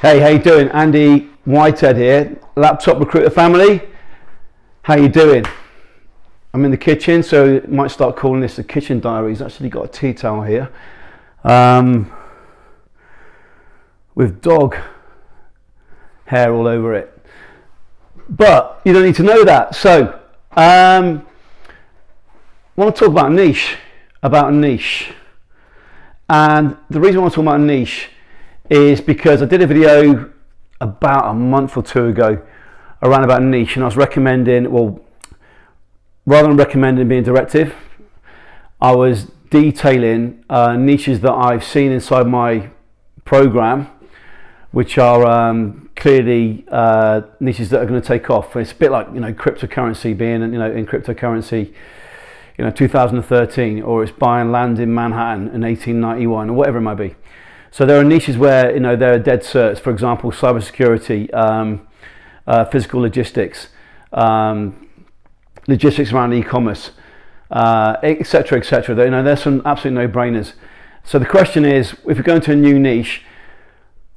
Hey, how you doing? Andy Whitehead here, Laptop Recruiter family. How you doing? I'm in the kitchen, so I might start calling this the kitchen diary. He's actually got a tea towel here with dog hair all over it. But you don't need to know that. So I want to talk about a niche. And the reason I want to talk about a niche is because I did a video about a month or two ago around about niche, and I was recommending, well, rather than recommending being directive, I was detailing niches that I've seen inside my program, which are clearly niches that are going to take off. It's a bit like, cryptocurrency being, in cryptocurrency, 2013, or it's buying land in Manhattan in 1891, or whatever it might be. So there are niches where there are dead certs. For example, cybersecurity, physical logistics, logistics around e-commerce, etc., etc. There's some absolute no-brainers. So the question is, if we go into a new niche,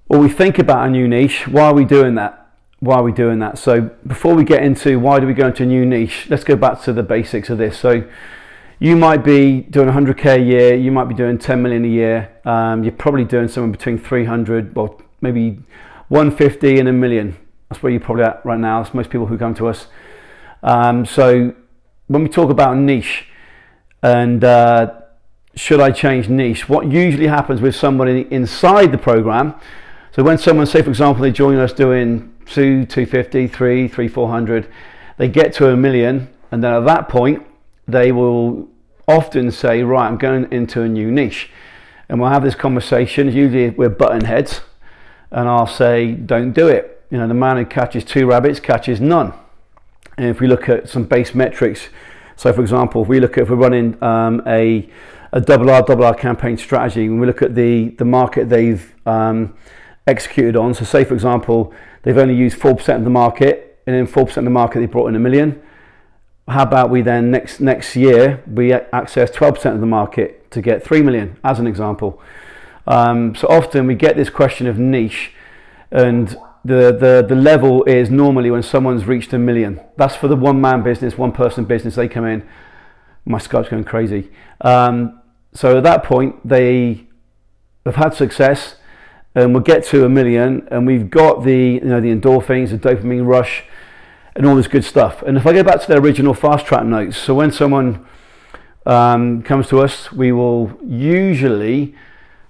or we think about a new niche, why are we doing that? So before we get into why do we go into a new niche, let's go back to the basics of this. So you might be doing 100k a year, you might be doing 10 million a year, you're probably doing somewhere between 300, well, maybe 150 and a million. That's where you're probably at right now. That's most people who come to us. So when we talk about niche and should I change niche, what usually happens with somebody inside the program, so when someone, say for example, they join us doing 250, 300, 400, they get to a million, and then at that point they will often say, right, I'm going into a new niche, and we'll have this conversation. Usually we're button heads, and I'll say, don't do it. The man who catches 2 rabbits catches none. And if we look at some base metrics, so for example, if we're running a double R campaign strategy, when we look at the market they've executed on, so say for example they've only used 4% of the market, and in 4% of the market they brought in 1 million. How about we then next year we access 12% of the market to get 3 million, as an example. So often we get this question of niche, and the level is normally when someone's reached 1 million. That's for the one-man business, one-person business. They come in, my Skype's going crazy. So at that point they have had success, and we'll get to 1 million, and we've got the the endorphins, the dopamine rush, and all this good stuff. And if I go back to the original fast track notes, so when someone comes to us, we will usually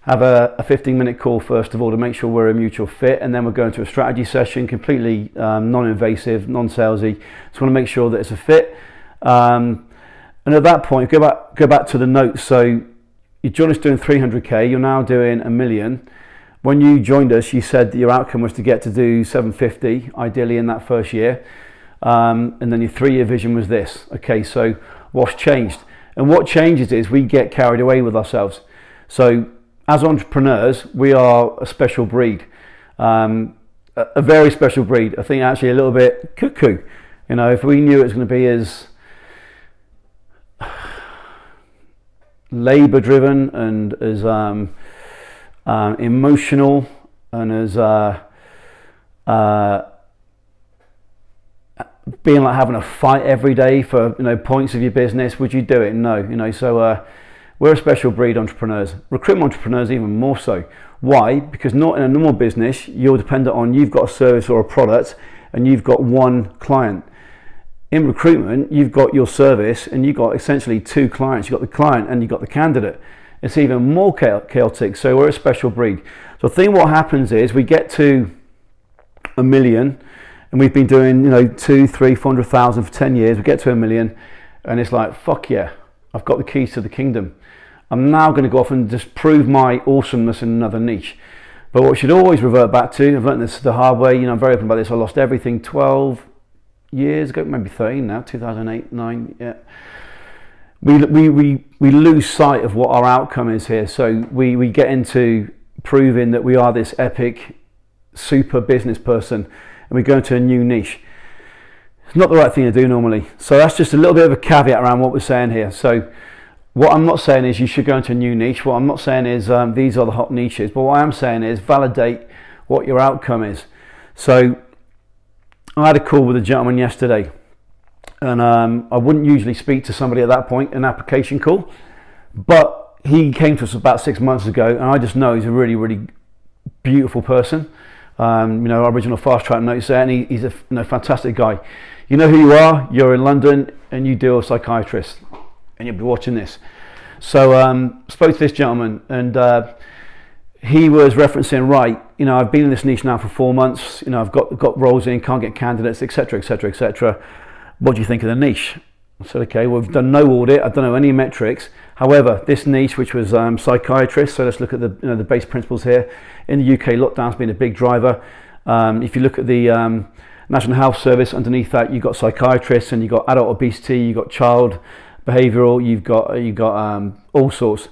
have a 15-minute call first of all to make sure we're a mutual fit, and then we'll go into a strategy session, completely non-invasive, non-salesy. Just want to make sure that it's a fit. And at that point, go back to the notes. So you joined us doing 300k, you're now doing 1 million. When you joined us, you said that your outcome was to get to do 750, ideally in that first year. And then your 3-year vision was this. Okay, so what's changed? And what changes is we get carried away with ourselves. So as entrepreneurs, we are a special breed, a very special breed. I think actually a little bit cuckoo. If we knew it was going to be as labor driven and as emotional and as being like having a fight every day for points of your business, would you do it? No. So we're a special breed, entrepreneurs. Recruitment entrepreneurs even more so. Why? Because not in a normal business you're dependent on, you've got a service or a product and you've got one client. In recruitment you've got your service and you've got essentially 2 clients. You've got the client and you've got the candidate. It's even more chaotic. So we're a special breed. So I think what happens is we get to 1 million, and we've been doing 200, 300, 400,000 for 10 years. We get to 1 million, and it's like, fuck yeah, I've got the keys to the kingdom. I'm now going to go off and just prove my awesomeness in another niche. But what we should always revert back to, I've learned this the hard way. I'm very open about this. I lost everything 12 years ago, maybe 13 now, 2008, 9, yeah. We lose sight of what our outcome is here. So we get into proving that we are this epic, super business person, and we go into a new niche. It's not the right thing to do normally. So that's just a little bit of a caveat around what we're saying here. So what I'm not saying is you should go into a new niche. What I'm not saying is these are the hot niches. But what I am saying is validate what your outcome is. So I had a call with a gentleman yesterday, and I wouldn't usually speak to somebody at that point, an application call, but he came to us about 6 months ago, and I just know he's a really, really beautiful person. Our original fast track notes there, and he's a fantastic guy. You know who you are, you're in London, and you deal with psychiatrists, and you'll be watching this. So spoke to this gentleman, and he was referencing, right, I've been in this niche now for 4 months, I've got roles in, can't get candidates, etc, etc, etc. What do you think of the niche? I said, okay, well, we've done no audit, I don't know any metrics. However, this niche, which was psychiatrists, so let's look at the base principles here. In the UK, lockdown's been a big driver. If you look at the National Health Service, underneath that you've got psychiatrists, and you've got adult obesity, you've got child behavioural, you've got all sorts.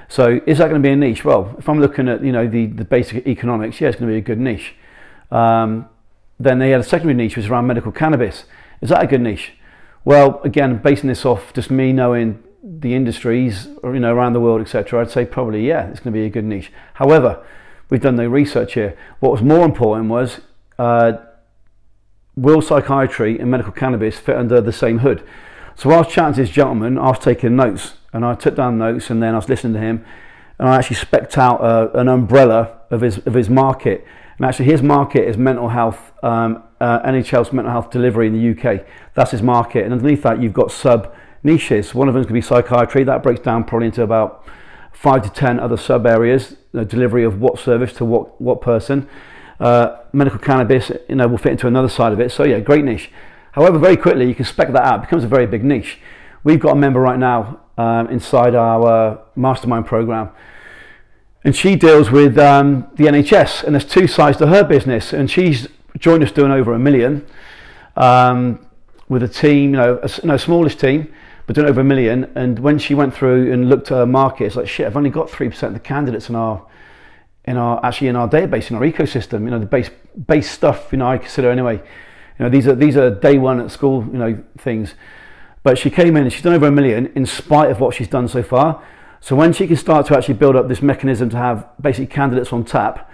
So is that going to be a niche? Well, if I'm looking at the basic economics, yeah, it's going to be a good niche. Then they had a secondary niche, which was around medical cannabis. Is that a good niche? Well, again, basing this off just me knowing the industries, or around the world, etc., I'd say probably yeah, it's going to be a good niche. However, we've done no research here. What was more important was, will psychiatry and medical cannabis fit under the same hood? So while I was chatting to this gentleman, I was taking notes, and I took down notes, and then I was listening to him, and I actually specced out an umbrella of his market. And actually his market is mental health, NHL's mental health delivery in the UK. That's his market, and underneath that you've got sub niches. One of them is going to be psychiatry. That breaks down probably into about 5 to 10 other sub areas, delivery of what service to what person. Medical cannabis, will fit into another side of it. So yeah, great niche. However, very quickly you can spec that out. It becomes a very big niche. We've got a member right now inside our mastermind program, and she deals with the NHS, and there's two sides to her business, and she's joined us doing over $1 million with a team, a smallish team, but doing over $1 million. And when she went through and looked at her market, it's like, shit, I've only got 3% of the candidates in our database, in our ecosystem, the base stuff, I consider anyway. These are day one at school, things. But she came in and she's done over $1 million in spite of what she's done so far. So when she can start to actually build up this mechanism to have basically candidates on tap,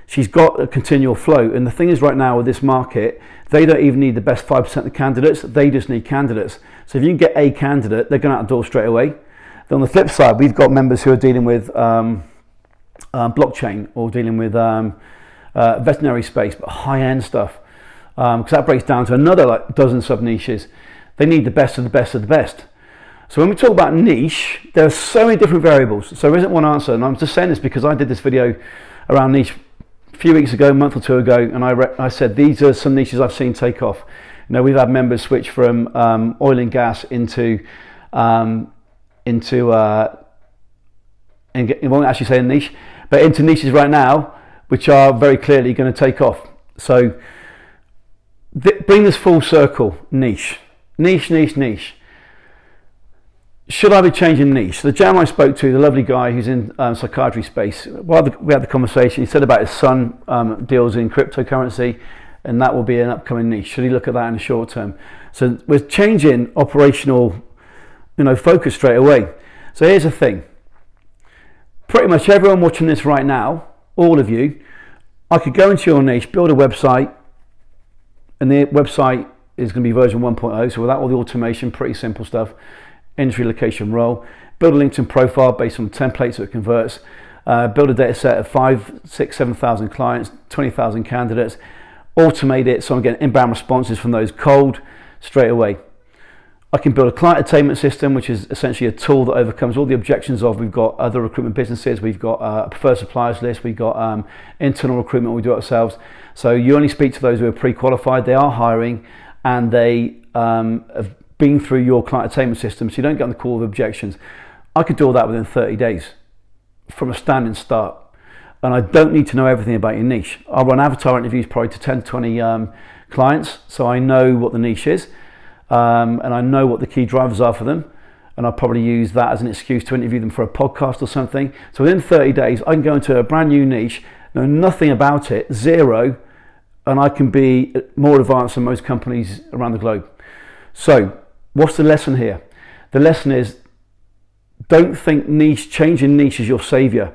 she's got a continual flow. And the thing is, right now with this market, they don't even need the best 5% of the candidates, they just need candidates. So if you can get a candidate, they're going out the door straight away. Then on the flip side, we've got members who are dealing with blockchain, or dealing with veterinary space, but high-end stuff, because that breaks down to another dozen sub-niches. They need the best of the best of the best. So when we talk about niche, there are so many different variables. So there isn't one answer, and I'm just saying this because I did this video around niche a few weeks ago, a month or two ago, and I said these are some niches I've seen take off. We've had members switch from oil and gas into and it won't actually say a niche, but into niches right now, which are very clearly going to take off. So bring this full circle. Niche. Should I be changing niche? The gentleman I spoke to, the lovely guy who's in psychiatry space, while we had the conversation, he said about his son deals in cryptocurrency, and that will be an upcoming niche. Should he look at that in the short term? So we're changing operational focus straight away. So here's the thing. Pretty much everyone watching this right now, all of you, I could go into your niche, build a website, and the website is going to be version 1.0, so without all the automation, pretty simple stuff. Entry, location, role, build a LinkedIn profile based on the templates that it converts, build a data set of 5, 6, 7,000 clients, 20,000 candidates, automate it so I'm getting inbound responses from those cold straight away. I can build a client attainment system, which is essentially a tool that overcomes all the objections of, we've got other recruitment businesses, we've got a preferred suppliers list, we've got internal recruitment, we do it ourselves. So you only speak to those who are pre-qualified, they are hiring, and they have been through your client attainment system, so you don't get on the call with objections. I could do all that within 30 days from a standing start, and I don't need to know everything about your niche. I'll run avatar interviews probably to 10 to 20 clients, so I know what the niche is, and I know what the key drivers are for them, and I'll probably use that as an excuse to interview them for a podcast or something. So within 30 days I can go into a brand new niche, know nothing about it, zero, and I can be more advanced than most companies around the globe. So what's the lesson here? The lesson is, don't think changing niche is your savior,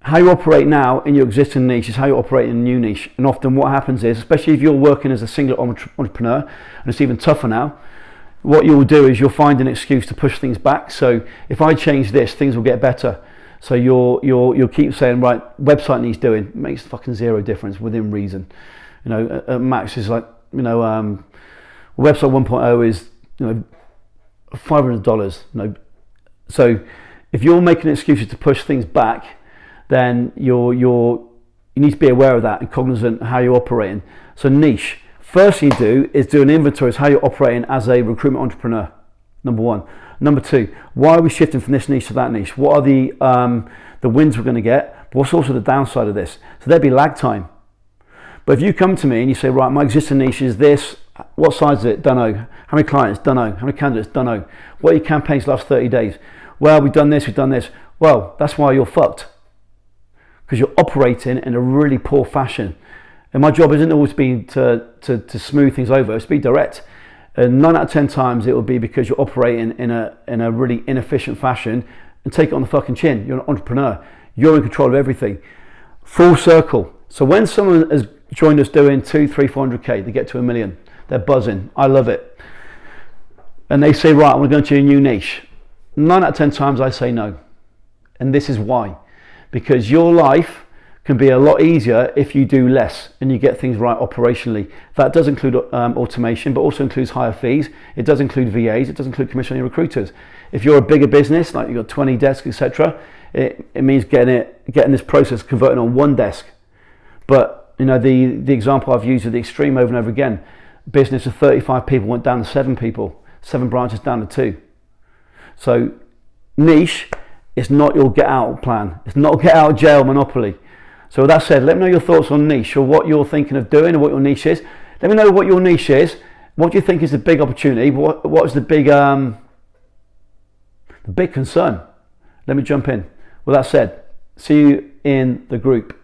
how you operate now in your existing niche is how you operate in a new niche. And often what happens is, especially if you're working as a single entrepreneur, and it's even tougher now, what you'll do is you'll find an excuse to push things back. So if I change this, things will get better. So you'll keep saying, right, website needs doing. It makes fucking zero difference within reason. You know, at max is like, you know, website 1.0 is, you know, $500. You know, so if you're making excuses to push things back, then you need to be aware of that and cognizant of how you're operating. So niche. First thing you do is do an inventory of how you're operating as a recruitment entrepreneur. Number one. Number two, why are we shifting from this niche to that niche? What are the wins we're going to get? But what's also the downside of this? So there'd be lag time. But if you come to me and you say, right, my existing niche is this, what size is it? Don't know. How many clients? Don't know. How many candidates? Don't know. What are your campaigns last 30 days? Well, we've done this, we've done this. Well, that's why you're fucked. Because you're operating in a really poor fashion. And my job isn't always been to smooth things over, it's to be direct. And 9 out of 10 times it will be because you're operating in a really inefficient fashion, and take it on the fucking chin. You're an entrepreneur. You're in control of everything. Full circle. So when someone has joined us doing 200, 300, 400K, they get to $1 million. They're buzzing. I love it. And they say, right, I want to go into a new niche. 9 out of 10 times I say no. And this is why. Because your life can be a lot easier if you do less and you get things right operationally. That does include automation, but also includes higher fees. It does include VAs. It does include commission on your recruiters. If you're a bigger business, like you've got 20 desks, etc., it means getting this process converted on one desk. But you know, the example I've used with the extreme over and over again, business of 35 people went down to 7 people, 7 branches down to 2. So niche is not your get out plan. It's not get out of jail monopoly. So with that said, let me know your thoughts on niche, or what you're thinking of doing, or what your niche is. Let me know what your niche is. What do you think is the big opportunity? What is the big concern? Let me jump in. With that said, see you in the group.